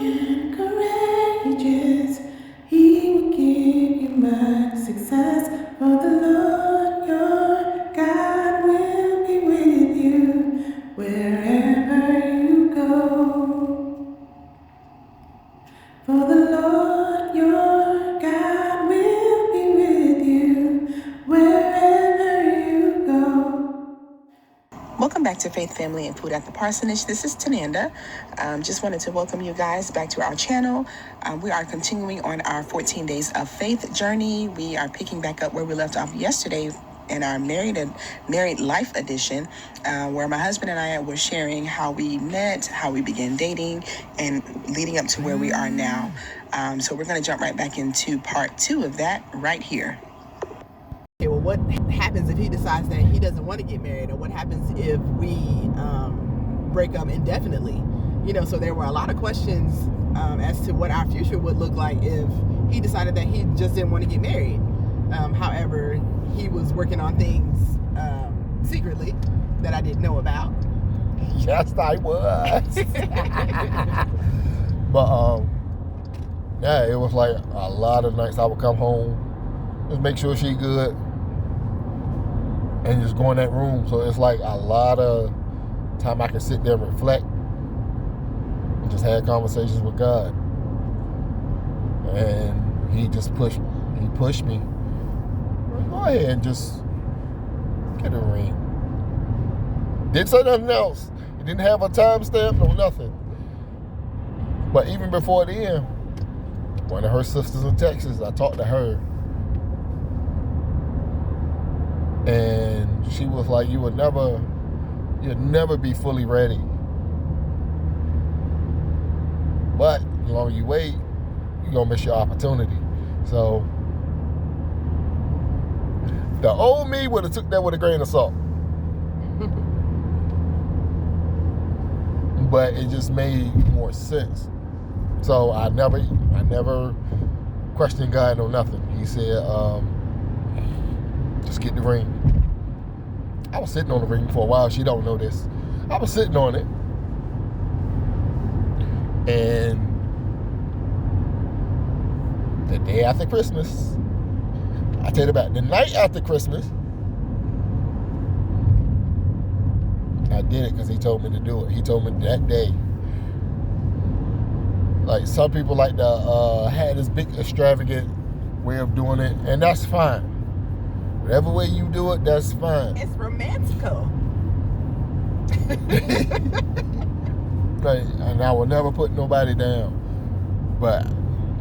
and courageous. He will give you much success. For the Lord your God will be with you wherever you go. For the Lord your God will be with you wherever you go. Welcome back to Faith, Family, and Food at the Parsonage. This is Tananda. Just wanted to welcome you guys back to our channel. We are continuing on our 14 Days of Faith journey. We are picking back up where we left off yesterday in our Married Life edition, where my husband and I were sharing how we met, how we began dating, and leading up to where we are now. So we're going to jump right back into part 2 of that right here. Okay, well, what happens if he decides that he doesn't want to get married, or what happens if we break up indefinitely? So there were a lot of questions as to what our future would look like if he decided that he just didn't want to get married. However, he was working on things secretly that I didn't know about. Yes, I was. But yeah, it was like a lot of nights I would come home, just make sure she good, and just go in that room. So it's like a lot of time I can sit there and reflect and just have conversations with God. And he just pushed me. Go ahead and just get a ring. Didn't say nothing else. He didn't have a timestamp, no nothing. But even before then, one of her sisters in Texas, I talked to her, and she was like, you'll never be fully ready. But the longer you wait, you're gonna miss your opportunity. So the old me would have took that with a grain of salt. But it just made more sense. So I never questioned God or nothing. He said, just get the ring. I was sitting on the ring for a while. She don't know this. I was sitting on it. And the day after Christmas, I tell you about the night after Christmas, I did it because he told me to do it. He told me that day. Like, some people like to have this big extravagant way of doing it, and that's fine. Whatever way you do it, that's fine. It's romantical. Like, and I will never put nobody down. But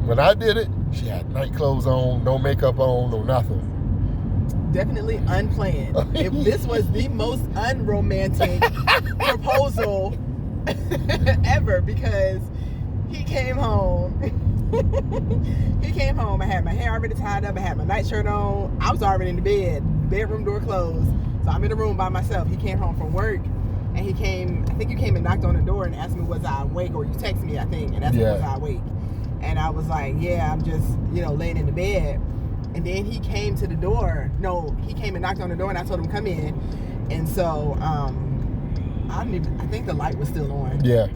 when I did it, she had night clothes on, no makeup on, no nothing. Definitely unplanned. If this was the most unromantic proposal ever, because he came home. I had my hair already tied up. I had my nightshirt on. I was already in the bed. Bedroom door closed. So I'm in the room by myself. He came home from work, and I think you came and knocked on the door and asked me was I awake, or you texted me, I think, and asked me was I awake. And I was like, yeah, I'm just, laying in the bed. And then he came to the door. No, he came and knocked on the door, and I told him come in. And so I think the light was still on. Yeah.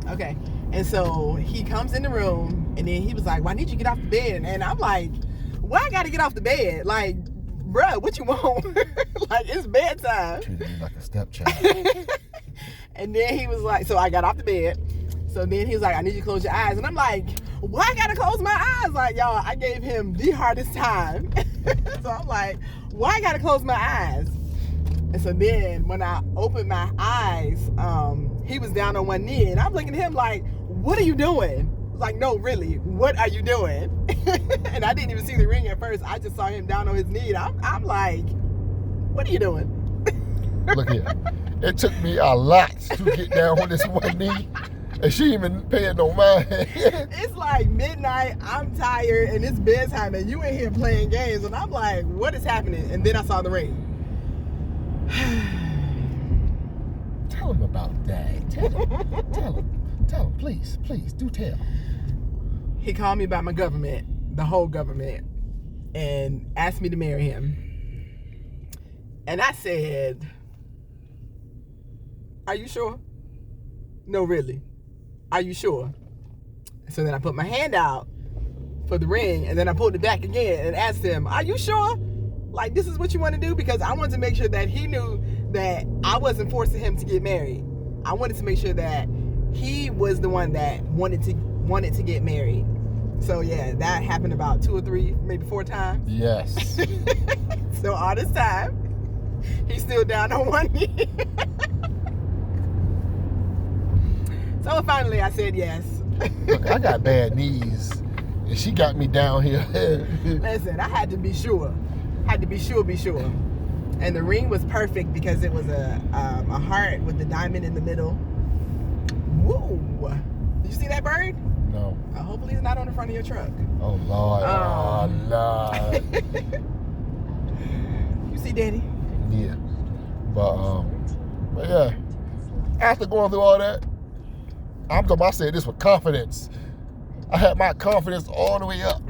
Okay. And so he comes in the room, and then he was like, well, I need you to get off the bed. And I'm like, why I gotta get off the bed? Like, bruh, what you want? Like, it's bedtime. Treated me like a stepchild. And then he was like, so I got off the bed. So then he was like, I need you to close your eyes. And I'm like, why I gotta close my eyes? Like, y'all, I gave him the hardest time. So I'm like, why I gotta close my eyes? And so then when I opened my eyes, he was down on one knee, and I'm looking at him like, what are you doing? Like, no, really, what are you doing? And I didn't even see the ring at first. I just saw him down on his knee. I'm like, what are you doing? Look here. It took me a lot to get down on this one knee, and she ain't even paying no mind. It's like midnight, I'm tired, and it's bedtime, and you in here playing games, and I'm like, what is happening? And then I saw the ring. Tell him about that. Tell him, please, do tell. He called me about my government, the whole government, and asked me to marry him. And I said, are you sure? No, really. Are you sure? So then I put my hand out for the ring, and then I pulled it back again and asked him, "Are you sure? Like, this is what you want to do?" Because I wanted to make sure that he knew that I wasn't forcing him to get married. I wanted to make sure that he was the one that wanted to get married. So yeah, that happened about 2 or 3, maybe 4 times. Yes. So all this time, he's still down on one knee. So finally I said yes. Look, I got bad knees, and she got me down here. Listen, I had to be sure. Be sure. And the ring was perfect because it was a heart with the diamond in the middle. Woo! Did you see that bird? No. Hopefully it's not on the front of your truck. Oh, Lord. Oh, Lord. You see Daddy? Yeah. But yeah, after going through all that, I said this with confidence. I had my confidence all the way up.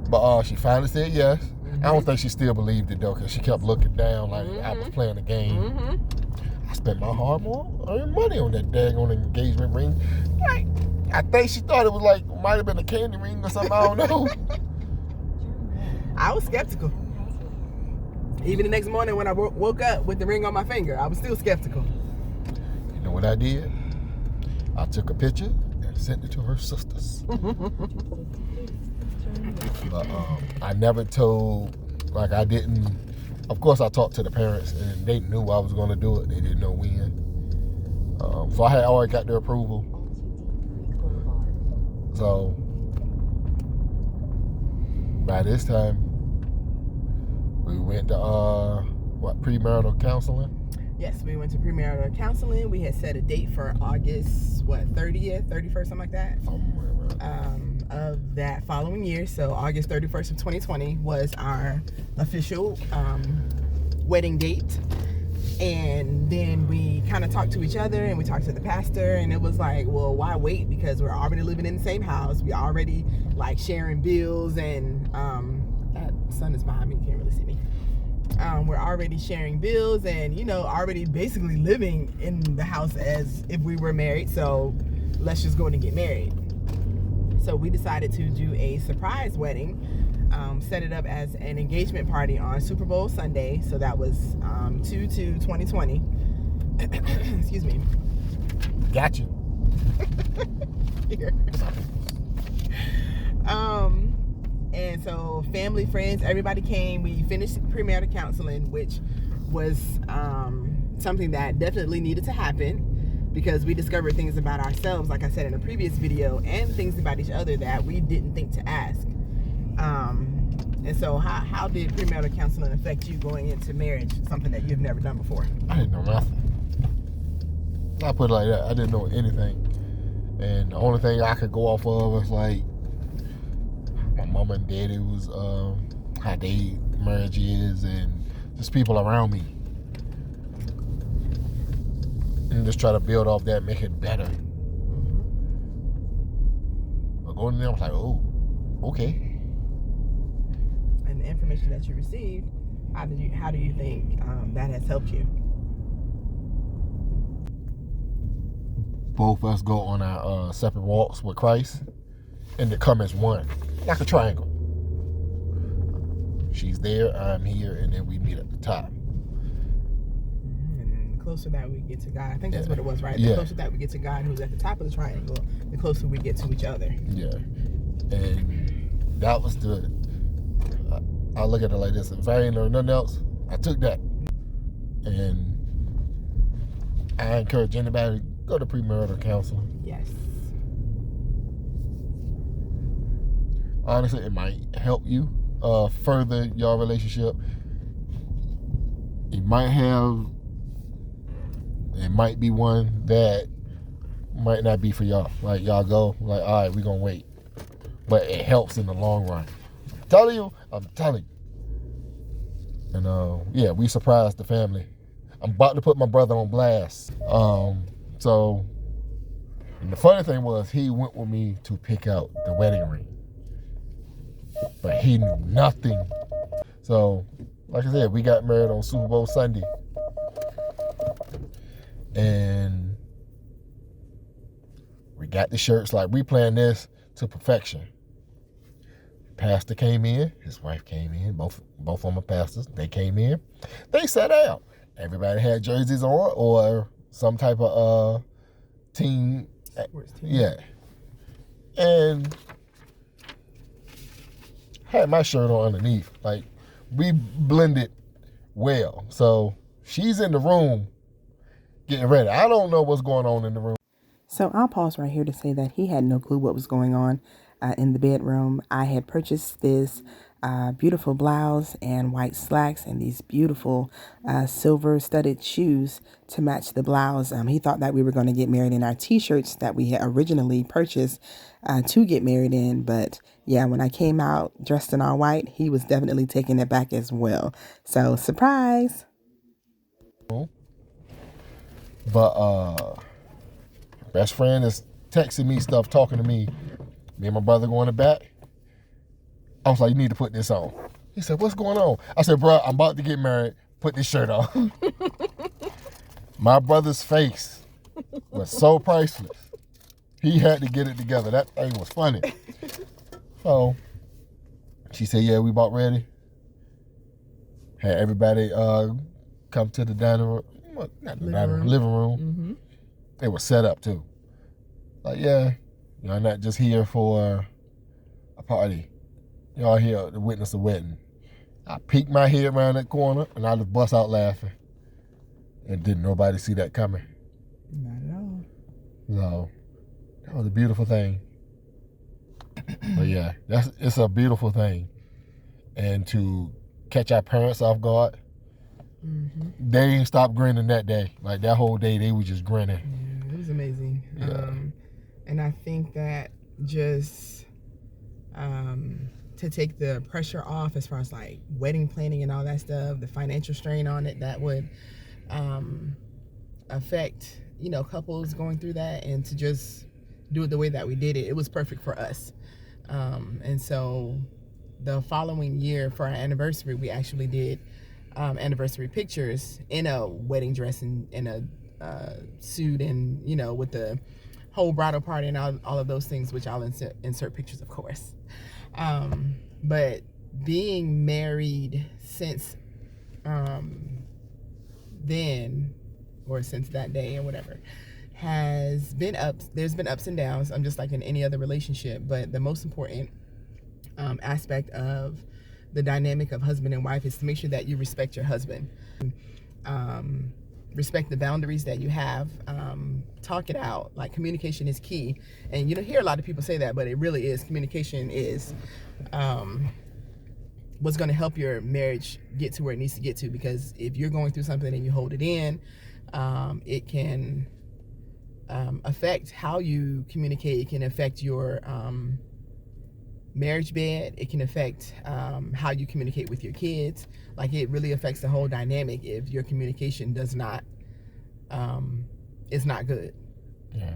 But she finally said yes. Mm-hmm. I don't think she still believed it though, because she kept looking down like I was playing the game. Mm-hmm. I spent my hard-earned money on that daggone engagement ring. Like, I think she thought it was like, might have been a candy ring or something, I don't know. I was skeptical. Even the next morning when I woke up with the ring on my finger, I was still skeptical. You know what I did? I took a picture and sent it to her sisters. But I never told, like I didn't, of course I talked to the parents and they knew I was going to do it. They didn't know when. So I had already got their approval. So by this time, we went to, premarital counseling? Yes, we went to premarital counseling. We had set a date for August, 30th, 31st, something like that. Of that following year. So August 31st of 2020 was our official wedding date. And then we kind of talked to each other and we talked to the pastor, and it was like, well, why wait? Because we're already living in the same house. We already like sharing bills, and that sun is behind me, you can't really see me. We're already sharing bills and, already basically living in the house as if we were married. So let's just go in and get married. So we decided to do a surprise wedding, set it up as an engagement party on Super Bowl Sunday. So that was 2/2/2020. Excuse me. Got you. Here. And so family, friends, everybody came. We finished premarital counseling, which was something that definitely needed to happen, because we discovered things about ourselves, like I said in a previous video, and things about each other that we didn't think to ask. And so how did premarital counseling affect you going into marriage, something that you've never done before? I didn't know nothing. I put it like that. I didn't know anything. And the only thing I could go off of was like my mom and daddy was how their marriage is, and just people around me. And just try to build off that, make it better. But going in there, I was like, oh, okay. And the information that you received, how do you think that has helped you? Both of us go on our separate walks with Christ, and they come as one, like a triangle. She's there, I'm here, and then we meet at the top. The closer that we get to God, I think that's what it was, right? The Yeah. closer that we get to God, who's at the top of the triangle, the closer we get to each other. Yeah. And that was I look at it like this: if I ain't learned nothing else, I took that. And I encourage anybody to go to premarital counseling. Yes. Honestly, it might help you further your relationship. It might be one that might not be for y'all. Like, y'all go, like, all right, we're going to wait. But it helps in the long run. I'm telling you. And, yeah, we surprised the family. I'm about to put my brother on blast. So, and the funny thing was, he went with me to pick out the wedding ring. But he knew nothing. So, like I said, we got married on Super Bowl Sunday. And got the shirts, like we planned this to perfection. Pastor came in, his wife came in, both of them pastors. They came in, they sat down. Everybody had jerseys on or some type of team. Sports team. Yeah. And had my shirt on underneath. Like, we blended well. So she's in the room getting ready. I don't know what's going on in the room. So I'll pause right here to say that he had no clue what was going on in the bedroom. I had purchased this beautiful blouse and white slacks and these beautiful silver studded shoes to match the blouse. He thought that we were going to get married in our t-shirts that we had originally purchased to get married in. But yeah, when I came out dressed in all white, he was definitely taking it back as well. So surprise. But best friend is texting me stuff, talking to me. Me and my brother going to bat. I was like, you need to put this on. He said, what's going on? I said, bro, I'm about to get married. Put this shirt on. My brother's face was so priceless. He had to get it together. That thing was funny. So she said, yeah, we about ready. Had everybody come to the dining room. Not the dining room, living room. Mm-hmm. It was set up too. Like, yeah, y'all not just here for a party. Y'all here to witness a wedding. I peeked my head around that corner and I just bust out laughing. And didn't nobody see that coming. Not at all. So that was a beautiful thing. But yeah, it's a beautiful thing. And to catch our parents off guard, they ain't stopped grinning that day. Like that whole day, they were just grinning. Yeah, it was amazing. Yeah. And I think that just to take the pressure off as far as like wedding planning and all that stuff, the financial strain on it that would affect, couples going through that, and to just do it the way that we did it, it was perfect for us. And so the following year for our anniversary, we actually did anniversary pictures in a wedding dress and in a suit and, with the whole bridal party and all of those things, which I'll insert pictures, of course. But being married since then, or since that day or whatever, has been there's been ups and downs. I'm just like in any other relationship, but the most important aspect of the dynamic of husband and wife is to make sure that you respect your husband. Respect the boundaries that you have. Talk it out. Like, communication is key. And you don't hear a lot of people say that, but it really is. Communication is what's going to help your marriage get to where it needs to get to. Because if you're going through something and you hold it in, it can affect how you communicate. It can affect your marriage bed. It can affect how you communicate with your kids. Like, it really affects the whole dynamic if your communication is not good. Yeah,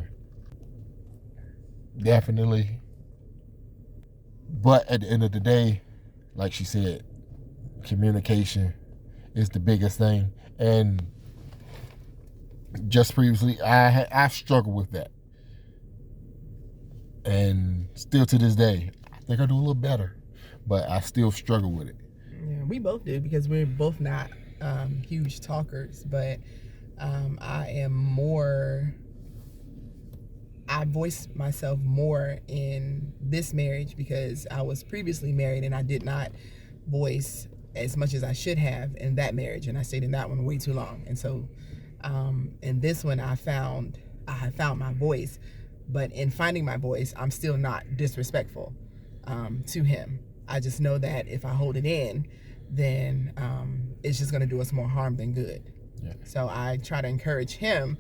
definitely. But at the end of the day, like she said, communication is the biggest thing. And just previously, I struggled with that, and still to this day, I think I do a little better, but I still struggle with it. Yeah, we both do, because we're both not huge talkers, but I voice myself more in this marriage because I was previously married and I did not voice as much as I should have in that marriage, and I stayed in that one way too long. And so in this one, I found my voice, but in finding my voice, I'm still not disrespectful to him. I just know that if I hold it in, then it's just going to do us more harm than good. Yeah. So I try to encourage him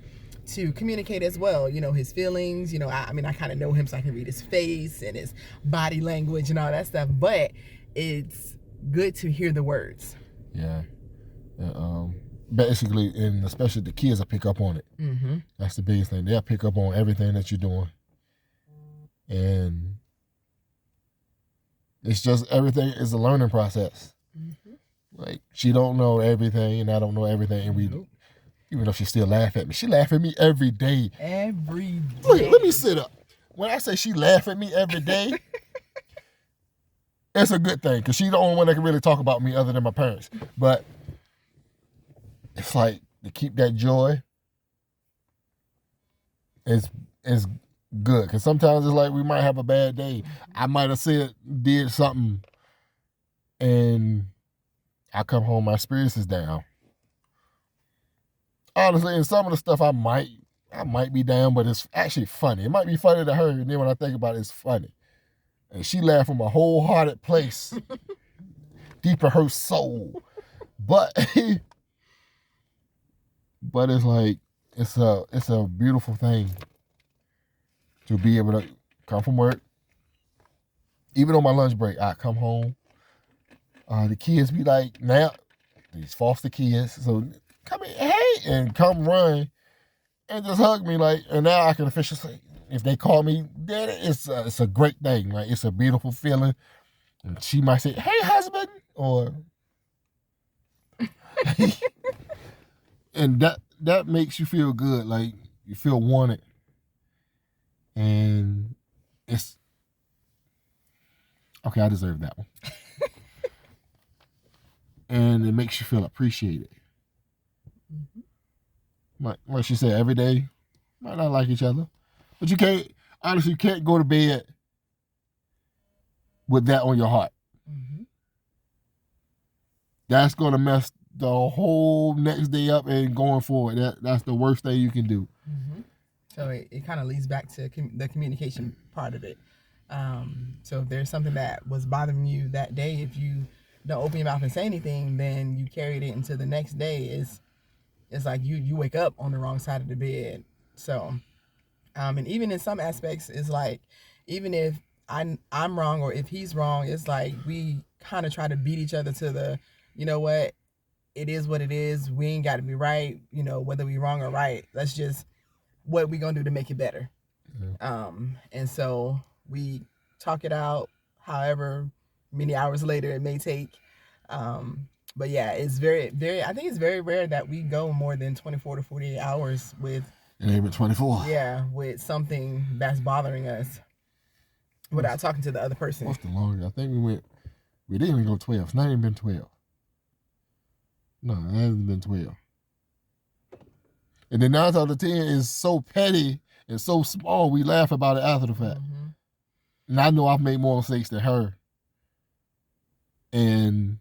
to communicate as well, his feelings. I kind of know him, so I can read his face and his body language and all that stuff, but it's good to hear the words. Yeah. Basically, and especially the kids will pick up on it. Mm-hmm. That's the biggest thing. They'll pick up on everything that you're doing. And it's just, everything is a learning process. Mm-hmm. Like, she don't know everything and I don't know everything, and even though she still laugh at me. She laugh at me every day. Every day. Let me sit up. when I say she laugh at me every day, it's a good thing because she's the only one that can really talk about me other than my parents. But it's like to keep that joy is good because sometimes it's like we might have a bad day. I might have did something, and I come home, my spirits is down. Honestly, and some of the stuff I might be down, but it's actually funny. It might be funny to her, and then when I think about it, it's funny. And she laughed from a wholehearted place, deep in her soul. But it's like it's a beautiful thing to be able to come from work. Even on my lunch break, I come home. The kids be like, now these foster kids, so come in, hey, and come run and just hug me like. And now I can officially say, if they call me daddy, it's a great thing, right? It's a beautiful feeling. And she might say, hey, husband, or and that makes you feel good, like you feel wanted. And it's okay, I deserve that one. And it makes you feel appreciated. Like she said, every day might not like each other, but you can't go to bed with that on your heart. Mm-hmm. That's gonna mess the whole next day up and going forward. That's the worst thing you can do. Mm-hmm. So it kind of leads back to the communication part of it. So if there's something that was bothering you that day, if you don't open your mouth and say anything, then you carried it into the next day. It's like you wake up on the wrong side of the bed. So, and even in some aspects, it's like, even if I'm wrong or if he's wrong, it's like we kind of try to beat each other to the, you know what, it is what it is. We ain't got to be right, whether we wrong or right. Let's just, what we gonna do to make it better. Yeah. And so we talk it out, however many hours later it may take. But yeah, it's very, very, I think it's very rare that we go more than 24 to 48 hours with. It ain't been 24. Yeah, with something that's bothering us without talking to the other person. What's the longest? I think we didn't even go 12. It's not even been 12. No, it hasn't been 12. And then 9 out of 10 is so petty and so small, we laugh about it after the fact. Mm-hmm. And I know I've made more mistakes than her. And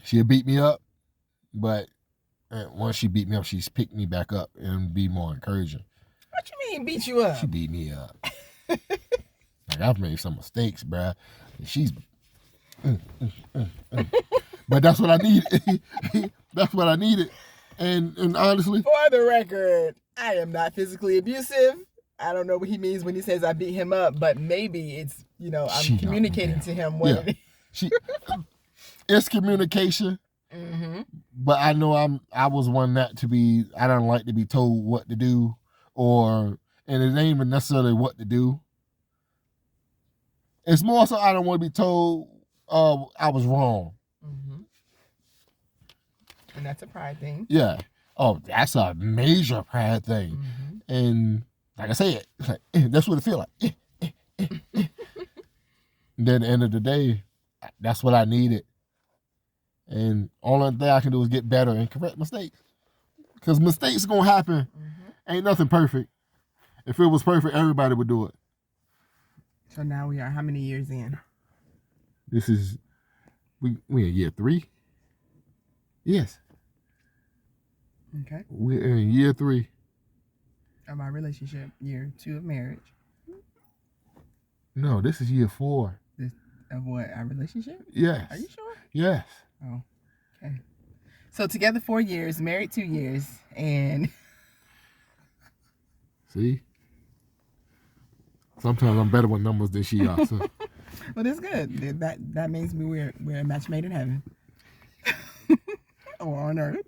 she'll beat me up, but once she beat me up, she's picked me back up and be more encouraging. What you mean beat you up? She beat me up. Like, I've made some mistakes, bruh. And she's... But that's what I needed. That's what I needed. And honestly... For the record, I am not physically abusive. I don't know what he means when he says I beat him up, but maybe it's, I'm communicating to him what it is. It's communication. Mm-hmm. But I know I was one I don't like to be told what to do, and it ain't even necessarily what to do. It's more so I don't want to be told I was wrong. Mm-hmm. And that's a pride thing. Yeah. Oh, that's a major pride thing. Mm-hmm. And like I said, that's what it feels like. And then at the end of the day, that's what I needed. And only thing I can do is get better and correct mistakes. Because mistakes are going to happen. Mm-hmm. Ain't nothing perfect. If it was perfect, everybody would do it. So now we are how many years in? This is, we in year 3? Yes. Okay. We're in year 3. Of our relationship, year 2 of marriage. No, this is year 4. Of what, our relationship? Yes. Are you sure? Yes. Oh, okay. So together 4 years, married 2 years, and... See? Sometimes I'm better with numbers than she are. So. Well, that's good. That means we're a match made in heaven. Or on earth.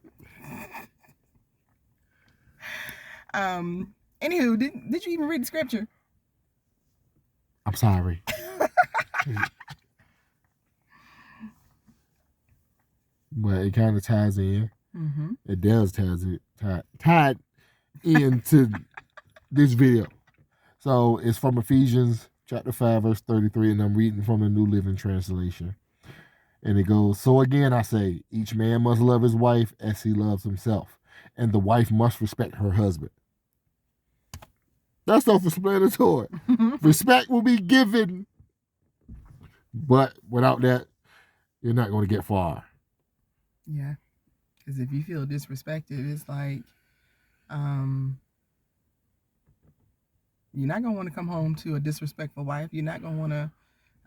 Anywho, did you even read the scripture? I'm sorry. But it kind of ties in. Mm-hmm. It does tie into this video. So it's from Ephesians chapter 5, verse 33, and I'm reading from the New Living Translation. And it goes, so again I say, each man must love his wife as he loves himself, and the wife must respect her husband. That's self-explanatory. Respect will be given. But without that, you're not going to get far. Yeah. Because if you feel disrespected, it's like, you're not going to want to come home to a disrespectful wife. You're not going to want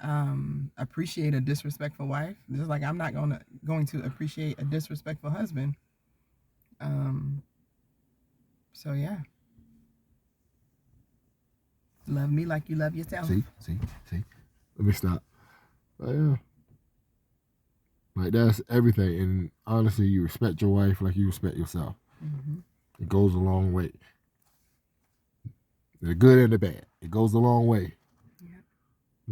to appreciate a disrespectful wife. Just like I'm not going to appreciate a disrespectful husband. So yeah. Love me like you love yourself. See. Let me stop. But yeah. Like that's everything. And honestly, you respect your wife like you respect yourself. Mm-hmm. It goes a long way. The good and the bad. It goes a long way. Yep.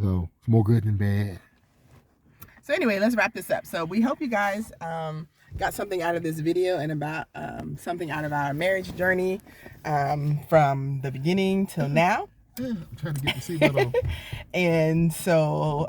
So it's more good than bad. So anyway, let's wrap this up. So we hope you guys got something out of this video and about something out of our marriage journey from the beginning till now. I'm trying to get the seatbelt on. And so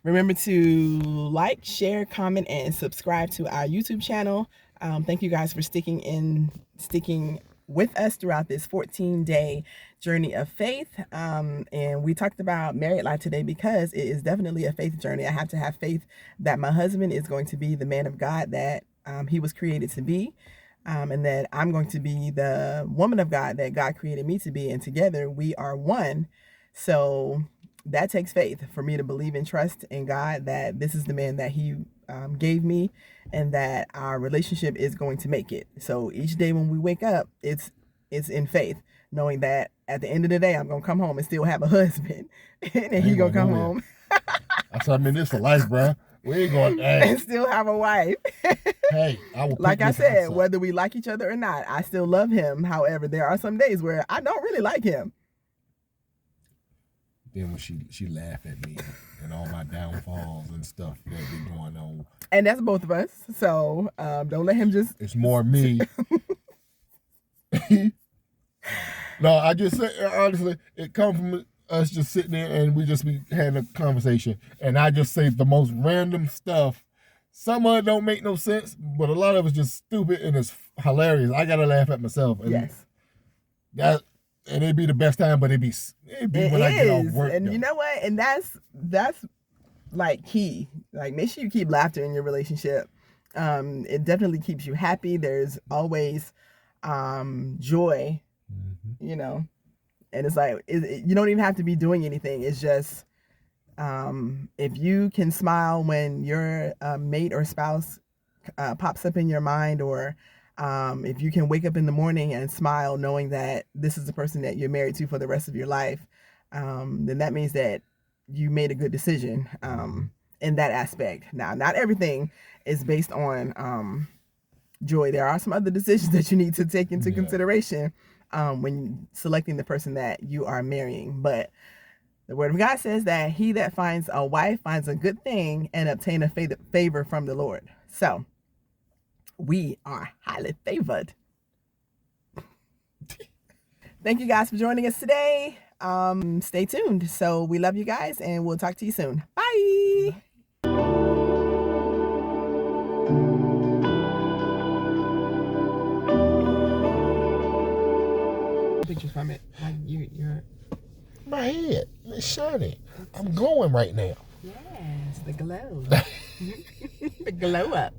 remember to like, share, comment, and subscribe to our YouTube channel. Thank you guys for sticking with us throughout this 14-day journey of faith. And we talked about married life today because it is definitely a faith journey. I have to have faith that my husband is going to be the man of God that he was created to be. And that I'm going to be the woman of God that God created me to be. And together we are one. So that takes faith for me to believe and trust in God that this is the man that he gave me and that our relationship is going to make it. So each day when we wake up, it's in faith, knowing that at the end of the day, I'm going to come home and still have a husband and he going to come home. That's what I mean. This for life, bro. We ain't going to and still have a wife. Hey, I will. Like I said, whether we like each other or not, I still love him. However, there are some days where I don't really like him. Then when she laughed at me and all my downfalls and stuff that be going on. And that's both of us. So don't let him just. It's more me. No, I just say honestly, it comes from us just sitting there and we just be having a conversation, and I just say the most random stuff. Some of it don't make no sense, but a lot of it's just stupid and it's hilarious. I gotta laugh at myself. And yes. And it'd be the best time, but it'd be when I get off work. And you know what? And that's like key. Like make sure you keep laughter in your relationship. It definitely keeps you happy. There's always joy, you know. And it's like you don't even have to be doing anything. It's just if you can smile when your mate or spouse pops up in your mind, or if you can wake up in the morning and smile knowing that this is the person that you're married to for the rest of your life, then that means that you made a good decision in that aspect. Now, not everything is based on joy. There are some other decisions that you need to take into consideration when selecting the person that you are marrying. But the word of God says that he that finds a wife finds a good thing and obtain a favor from the Lord. So we are highly favored. Thank you guys for joining us today. Stay tuned. So we love you guys and we'll talk to you soon. Bye. Pictures from it. Like you're my head, it's shiny. I'm glowing right now. Yes, the glow. The glow up.